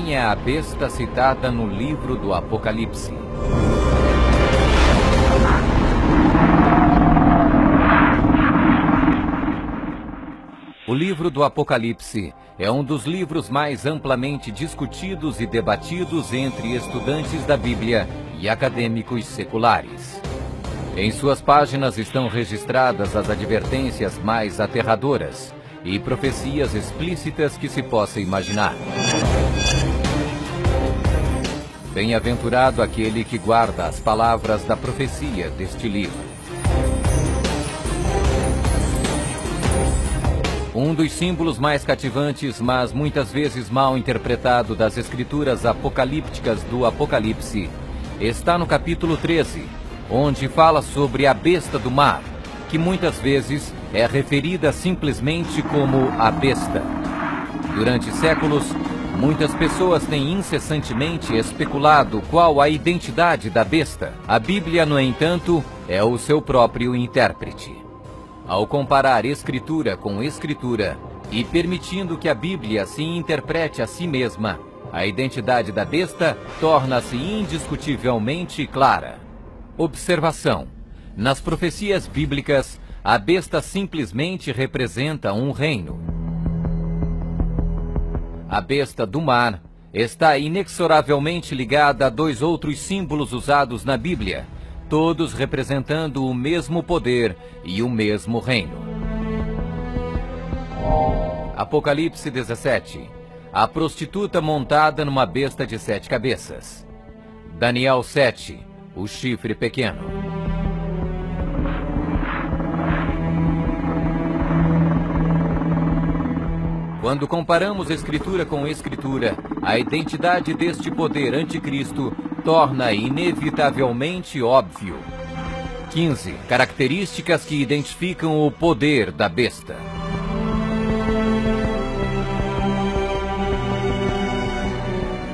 Quem é a besta citada no livro do Apocalipse? O livro do Apocalipse é um dos livros mais amplamente discutidos e debatidos entre estudantes da Bíblia e acadêmicos seculares. Em suas páginas estão registradas as advertências mais aterradoras e profecias explícitas que se possa imaginar. Bem-aventurado aquele que guarda as palavras da profecia deste livro. Um dos símbolos mais cativantes, mas muitas vezes mal interpretado das escrituras apocalípticas do Apocalipse, está no capítulo 13, onde fala sobre a besta do mar, que muitas vezes é referida simplesmente como a besta. Durante séculos, muitas pessoas têm incessantemente especulado qual a identidade da besta. A Bíblia, no entanto, é o seu próprio intérprete. Ao comparar Escritura com Escritura e permitindo que a Bíblia se interprete a si mesma, a identidade da besta torna-se indiscutivelmente clara. Observação: nas profecias bíblicas, a besta simplesmente representa um reino. A besta do mar está inexoravelmente ligada a dois outros símbolos usados na Bíblia, todos representando o mesmo poder e o mesmo reino. Apocalipse 17. A prostituta montada numa besta de 7 cabeças. Daniel 7. O chifre pequeno. Quando comparamos Escritura com Escritura, a identidade deste poder anticristo torna inevitavelmente óbvio. 15. Características que identificam o poder da besta.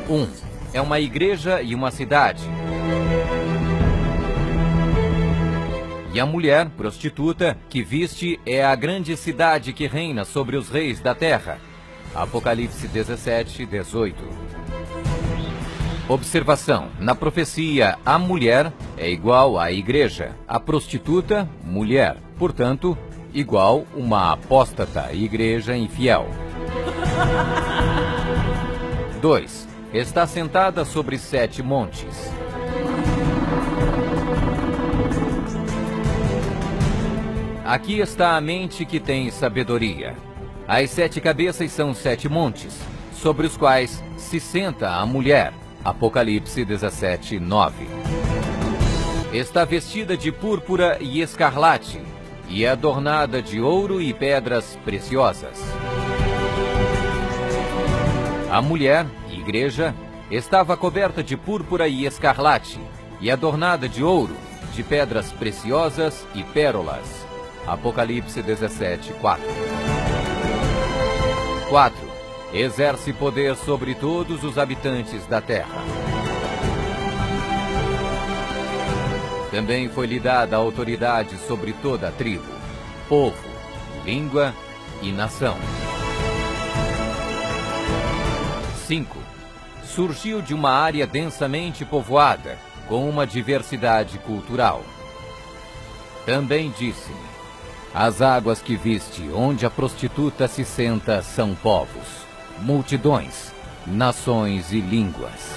1. É uma igreja e uma cidade. E a mulher, prostituta, que viste é a grande cidade que reina sobre os reis da terra. Apocalipse 17, 18. Observação: na profecia, a mulher é igual à igreja, a prostituta, mulher, portanto, igual uma apóstata, igreja infiel. 2. Está sentada sobre 7 montes. Aqui está a mente que tem sabedoria. As 7 cabeças são 7 montes, sobre os quais se senta a mulher. Apocalipse 17, 9. Está vestida de púrpura e escarlate, e é adornada de ouro e pedras preciosas. A mulher, igreja, estava coberta de púrpura e escarlate, e adornada de ouro, de pedras preciosas e pérolas. Apocalipse 17, 4. 4. Exerce poder sobre todos os habitantes da terra. Também foi-lhe dada autoridade sobre toda a tribo, povo, língua e nação. 5. Surgiu de uma área densamente povoada, com uma diversidade cultural. Também disse-me: as águas que viste, onde a prostituta se senta, são povos, multidões, nações e línguas.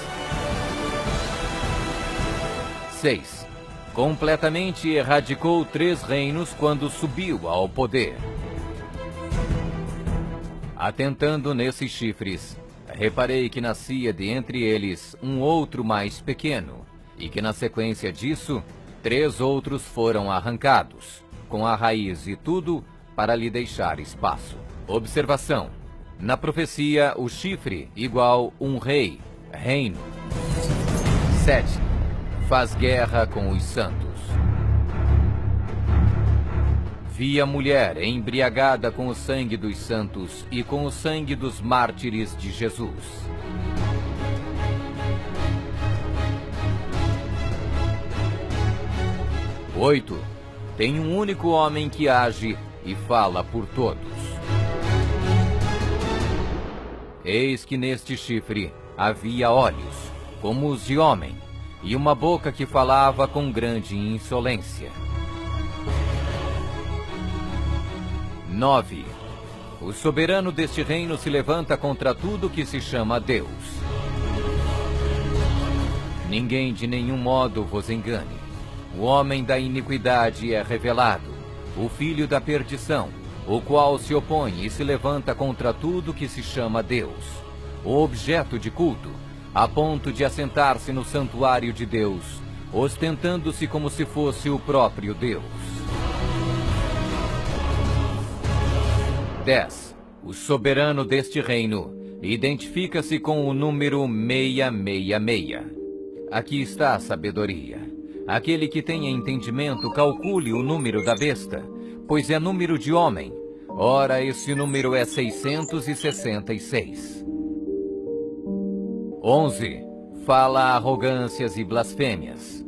6. Completamente erradicou 3 reinos quando subiu ao poder. Atentando nesses chifres, reparei que nascia de entre eles um outro mais pequeno, e que na sequência disso, 3 outros foram arrancados, com a raiz e tudo, para lhe deixar espaço. Observação: na profecia, o chifre igual um rei, reino. 7. Faz guerra com os santos. Vi a mulher embriagada com o sangue dos santos e com o sangue dos mártires de Jesus. 8. Tem um único homem que age e fala por todos. Eis que neste chifre havia olhos, como os de homem, e uma boca que falava com grande insolência. 9. O soberano deste reino se levanta contra tudo que se chama Deus. Ninguém de nenhum modo vos engane. O homem da iniquidade é revelado, o filho da perdição, o qual se opõe e se levanta contra tudo que se chama Deus, o objeto de culto, a ponto de assentar-se no santuário de Deus, ostentando-se como se fosse o próprio Deus. 10. O soberano deste reino identifica-se com o número 666. Aqui está a sabedoria. Aquele que tenha entendimento, calcule o número da besta, pois é número de homem. Ora, esse número é 666. 11. Fala arrogâncias e blasfêmias.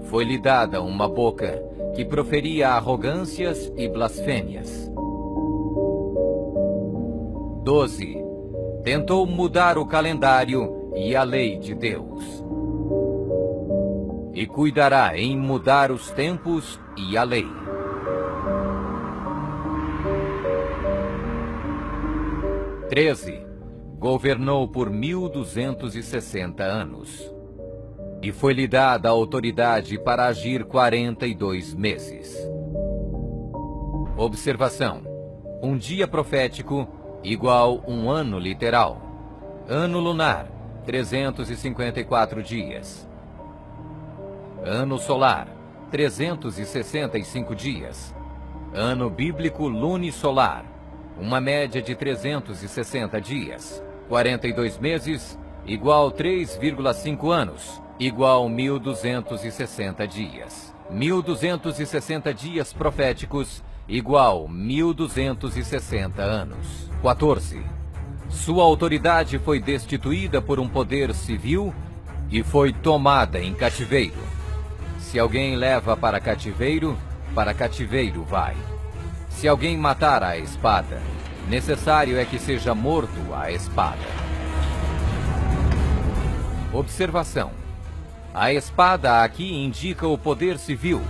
Foi-lhe dada uma boca que proferia arrogâncias e blasfêmias. 12. Tentou mudar o calendário e a lei de Deus. E cuidará em mudar os tempos e a lei. 13. Governou por 1260 anos. E foi-lhe dada a autoridade para agir 42 meses. Observação. Um dia profético igual um ano literal. Ano lunar, 354 dias. Ano solar, 365 dias. Ano bíblico lunisolar, uma média de 360 dias. 42 meses, igual 3,5 anos, igual 1260 dias. 1260 dias proféticos, igual 1260 anos. 14. Sua autoridade foi destituída por um poder civil e foi tomada em cativeiro. Se alguém leva para cativeiro vai. Se alguém matar à espada, necessário é que seja morto à espada. Observação. A espada aqui indica o poder civil.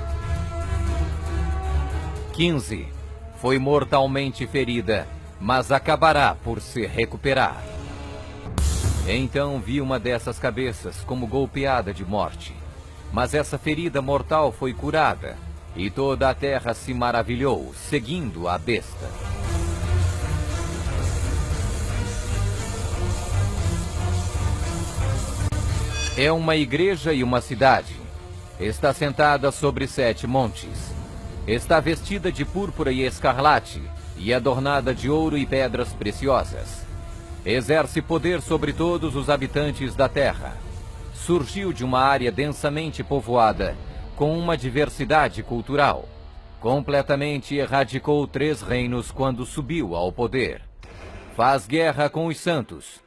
15. Foi mortalmente ferida, mas acabará por se recuperar. Então vi uma dessas cabeças como golpeada de morte. Mas essa ferida mortal foi curada, e toda a terra se maravilhou, seguindo a besta. É uma igreja e uma cidade. Está sentada sobre 7 montes. Está vestida de púrpura e escarlate, e adornada de ouro e pedras preciosas. Exerce poder sobre todos os habitantes da terra. Surgiu de uma área densamente povoada, com uma diversidade cultural. Completamente erradicou 3 reinos quando subiu ao poder. Faz guerra com os santos.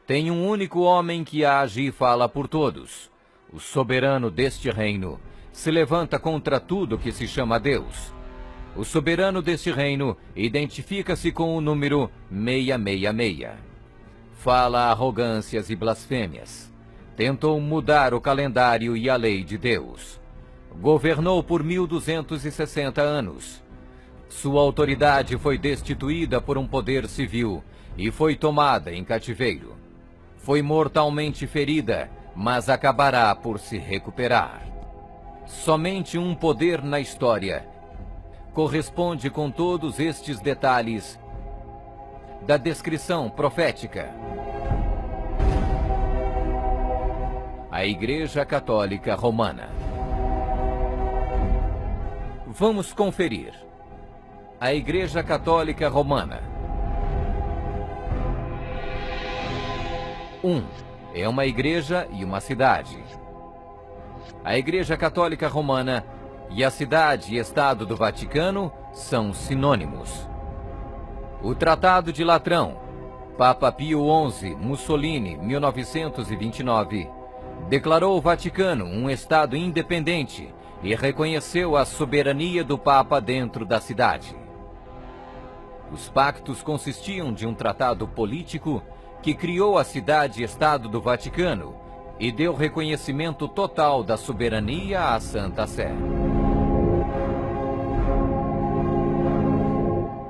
Tem um único homem que age e fala por todos. O soberano deste reino se levanta contra tudo que se chama Deus. O soberano deste reino identifica-se com o número 666. Fala arrogâncias e blasfêmias. Tentou mudar o calendário e a lei de Deus. Governou por 1260 anos. Sua autoridade foi destituída por um poder civil e foi tomada em cativeiro. Foi mortalmente ferida, mas acabará por se recuperar. Somente um poder na história corresponde com todos estes detalhes da descrição profética. A Igreja Católica Romana. Vamos conferir. A Igreja Católica Romana. 1. É uma igreja e uma cidade. A Igreja Católica Romana e a cidade e Estado do Vaticano são sinônimos. O Tratado de Latrão, Papa Pio XI, Mussolini, 1929, declarou o Vaticano um Estado independente e reconheceu a soberania do Papa dentro da cidade. Os pactos consistiam de um tratado político que criou a cidade-estado do Vaticano e deu reconhecimento total da soberania à Santa Sé.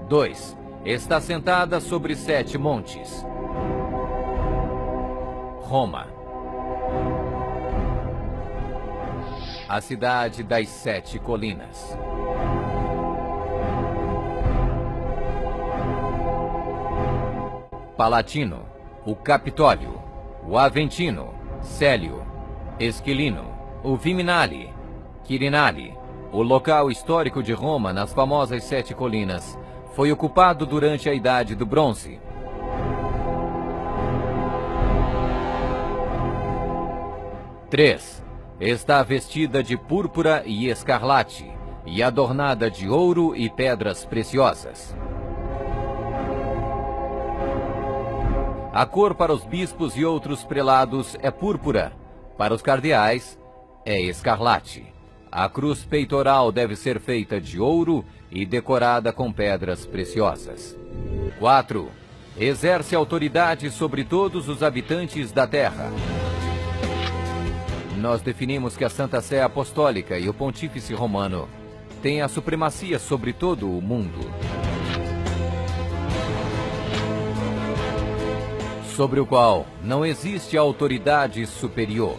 2. Está sentada sobre 7 montes. Roma. A cidade das 7 colinas. Palatino, o Capitólio, o Aventino, Célio, Esquilino, o Viminale, Quirinale, o local histórico de Roma nas famosas 7 colinas, foi ocupado durante a Idade do Bronze. Três. Está vestida de púrpura e escarlate e adornada de ouro e pedras preciosas. A cor para os bispos e outros prelados é púrpura, para os cardeais é escarlate. A cruz peitoral deve ser feita de ouro e decorada com pedras preciosas. 4. Exerce autoridade sobre todos os habitantes da terra. Nós definimos que a Santa Sé Apostólica e o Pontífice Romano têm a supremacia sobre todo o mundo, sobre o qual não existe autoridade superior.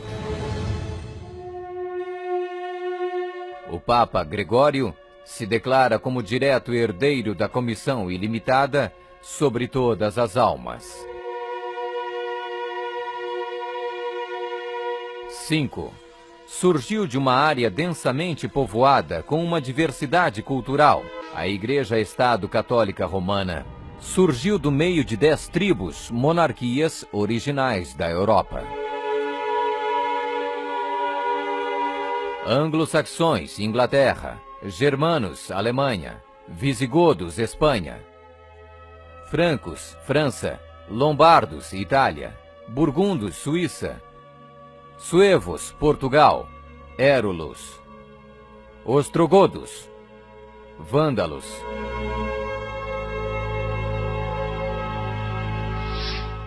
O Papa Gregório se declara como direto herdeiro da comissão ilimitada sobre todas as almas. 5. Surgiu de uma área densamente povoada com uma diversidade cultural. A Igreja-Estado Católica Romana surgiu do meio de 10 tribos, monarquias originais da Europa. Anglo-saxões, Inglaterra. Germanos, Alemanha. Visigodos, Espanha. Francos, França. Lombardos, Itália. Burgundos, Suíça. Suevos, Portugal. Érulos. Ostrogodos. Vândalos.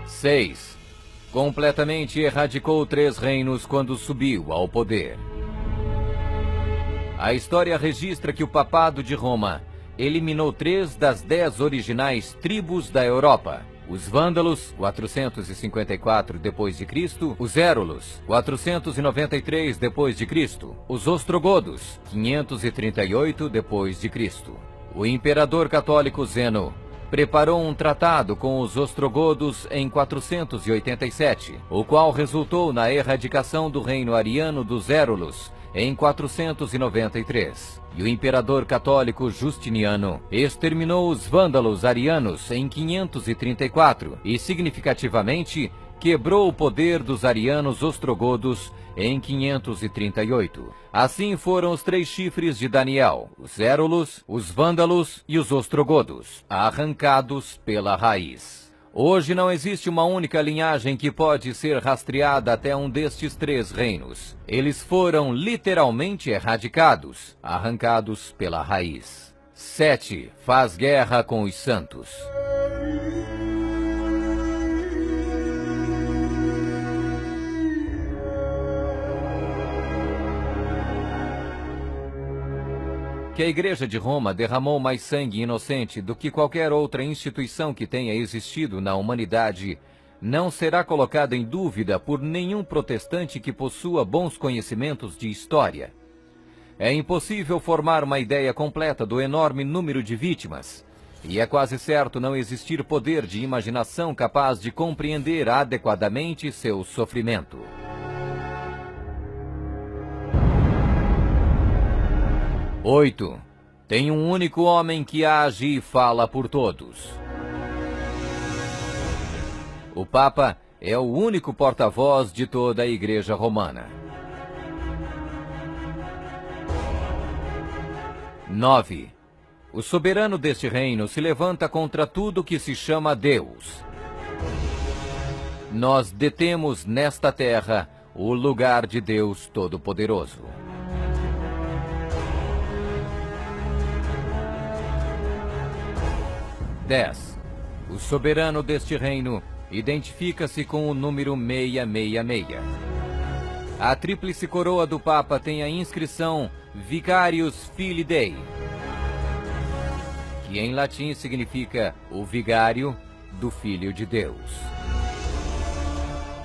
6. Completamente erradicou 3 reinos quando subiu ao poder. A história registra que o Papado de Roma eliminou 3 das 10 originais tribos da Europa. Os Vândalos, 454 d.C., os Érulos, 493 d.C., os Ostrogodos, 538 d.C. O imperador católico Zeno preparou um tratado com os Ostrogodos em 487, o qual resultou na erradicação do reino ariano dos Érulos em 493. E o imperador católico Justiniano exterminou os vândalos arianos em 534 e, significativamente, quebrou o poder dos arianos ostrogodos em 538. Assim foram os 3 chifres de Daniel, os Érulos, os Vândalos e os Ostrogodos, arrancados pela raiz. Hoje não existe uma única linhagem que pode ser rastreada até um destes 3 reinos. Eles foram literalmente erradicados, arrancados pela raiz. 7. Faz guerra com os santos. Que a Igreja de Roma derramou mais sangue inocente do que qualquer outra instituição que tenha existido na humanidade não será colocada em dúvida por nenhum protestante que possua bons conhecimentos de história. É impossível formar uma ideia completa do enorme número de vítimas, e é quase certo não existir poder de imaginação capaz de compreender adequadamente seu sofrimento. 8. Tem um único homem que age e fala por todos. O Papa é o único porta-voz de toda a Igreja Romana. 9. O soberano deste reino se levanta contra tudo que se chama Deus. Nós detemos nesta terra o lugar de Deus Todo-Poderoso. 10. O soberano deste reino identifica-se com o número 666. A tríplice coroa do Papa tem a inscrição Vicarius Filii Dei, que em latim significa o vigário do Filho de Deus.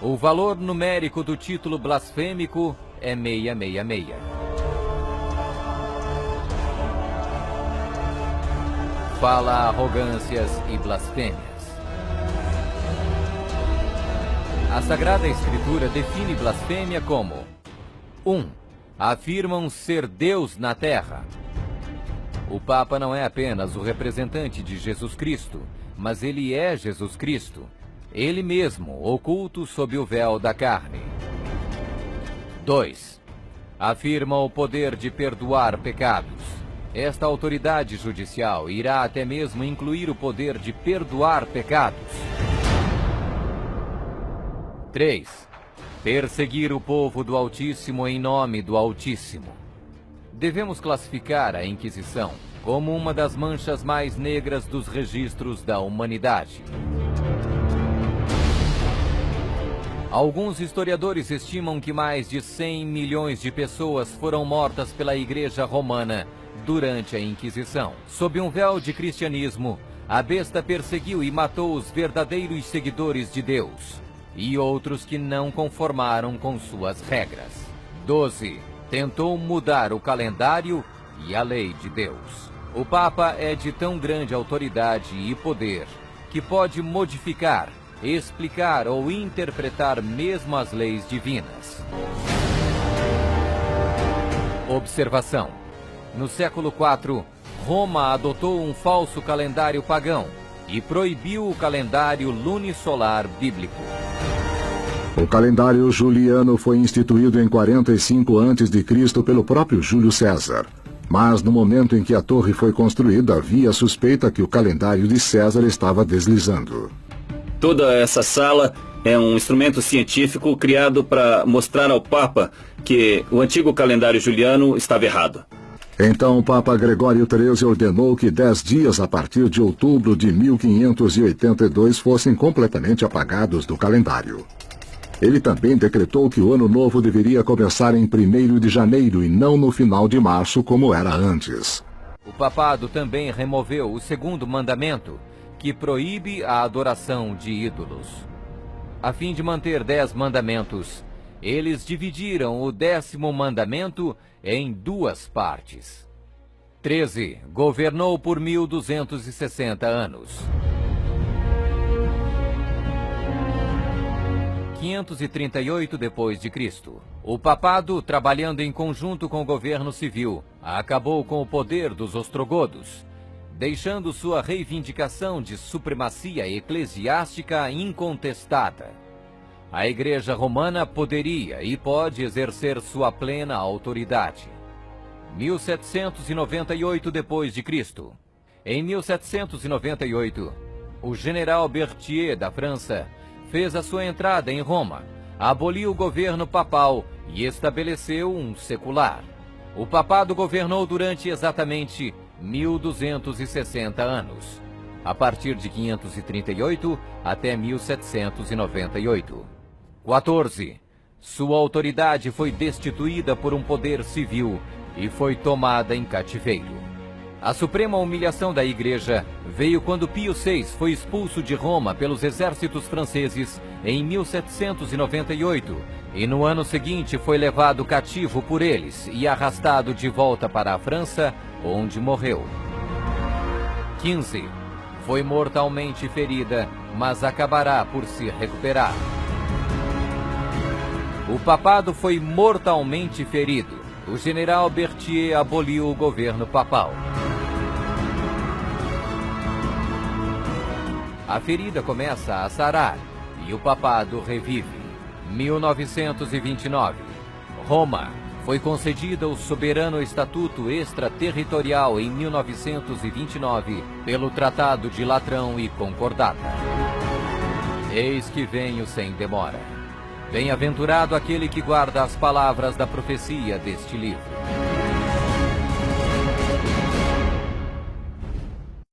O valor numérico do título blasfêmico é 666. Fala arrogâncias e blasfêmias. A Sagrada Escritura define blasfêmia como 1. Afirmam ser Deus na terra. O Papa não é apenas o representante de Jesus Cristo, mas ele é Jesus Cristo, ele mesmo, oculto sob o véu da carne. 2. Afirma o poder de perdoar pecados. Esta autoridade judicial irá até mesmo incluir o poder de perdoar pecados. 3. Perseguir o povo do Altíssimo em nome do Altíssimo. Devemos classificar a Inquisição como uma das manchas mais negras dos registros da humanidade. Alguns historiadores estimam que mais de 100 milhões de pessoas foram mortas pela Igreja Romana durante a Inquisição. Sob um véu de cristianismo, a besta perseguiu e matou os verdadeiros seguidores de Deus e outros que não conformaram com suas regras. 12. Tentou mudar o calendário e a lei de Deus. O Papa é de tão grande autoridade e poder que pode modificar, explicar ou interpretar mesmo as leis divinas. Observação: no século IV, Roma adotou um falso calendário pagão e proibiu o calendário lunisolar bíblico. O calendário juliano foi instituído em 45 a.C. pelo próprio Júlio César. Mas no momento em que a torre foi construída, havia suspeita que o calendário de César estava deslizando. Toda essa sala é um instrumento científico criado para mostrar ao Papa que o antigo calendário juliano estava errado. Então o Papa Gregório XIII ordenou que 10 dias a partir de outubro de 1582 fossem completamente apagados do calendário. Ele também decretou que o ano novo deveria começar em 1º de janeiro e não no final de março, como era antes. O papado também removeu o 2º mandamento, que proíbe a adoração de ídolos. A fim de manter 10 mandamentos, eles dividiram o 10º mandamento em 2 partes. 13. Governou por 1260 anos. 538 d.C. O papado, trabalhando em conjunto com o governo civil, acabou com o poder dos ostrogodos, deixando sua reivindicação de supremacia eclesiástica incontestada. A Igreja Romana poderia e pode exercer sua plena autoridade. 1798 d.C. Em 1798, o general Berthier da França fez a sua entrada em Roma, aboliu o governo papal e estabeleceu um secular. O papado governou durante exatamente 1260 anos, a partir de 538 até 1798. 14. Sua autoridade foi destituída por um poder civil e foi tomada em cativeiro. A suprema humilhação da Igreja veio quando Pio VI foi expulso de Roma pelos exércitos franceses em 1798 e no ano seguinte foi levado cativo por eles e arrastado de volta para a França, onde morreu. 15. Foi mortalmente ferida, mas acabará por se recuperar. O papado foi mortalmente ferido. O general Berthier aboliu o governo papal. A ferida começa a sarar e o papado revive. 1929. Roma foi concedida o soberano estatuto extraterritorial em 1929 pelo Tratado de Latrão e Concordata. Eis que venho sem demora. Bem-aventurado aquele que guarda as palavras da profecia deste livro.